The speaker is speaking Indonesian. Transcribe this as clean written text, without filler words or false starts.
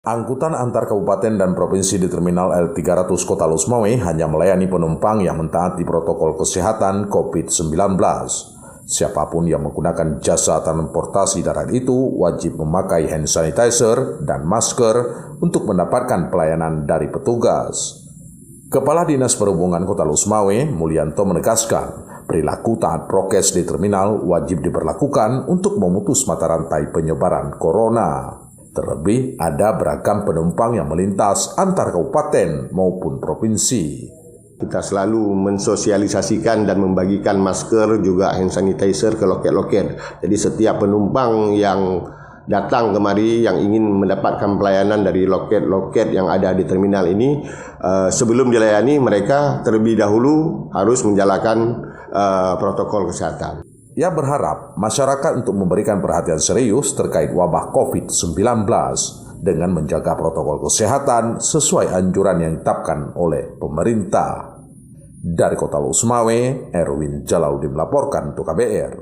Angkutan antar kabupaten dan provinsi di Terminal L300 Kota Lusmawe hanya melayani penumpang yang mentaati protokol kesehatan COVID-19. Siapapun yang menggunakan jasa transportasi darat itu wajib memakai hand sanitizer dan masker untuk mendapatkan pelayanan dari petugas. Kepala Dinas Perhubungan Kota Lusmawe, Mulyanto menegaskan, perilaku taat prokes di terminal wajib diberlakukan untuk memutus mata rantai penyebaran corona. Terlebih, ada beragam penumpang yang melintas antar kabupaten maupun provinsi. Kita selalu mensosialisasikan dan membagikan masker juga hand sanitizer ke loket-loket. Jadi setiap penumpang yang datang kemari yang ingin mendapatkan pelayanan dari loket-loket yang ada di terminal ini, sebelum dilayani mereka terlebih dahulu harus menjalankan protokol kesehatan. Ia berharap masyarakat untuk memberikan perhatian serius terkait wabah COVID-19 dengan menjaga protokol kesehatan sesuai anjuran yang ditetapkan oleh pemerintah. Dari Kota Lusmawe, Erwin Jalaluddin melaporkan untuk KBR.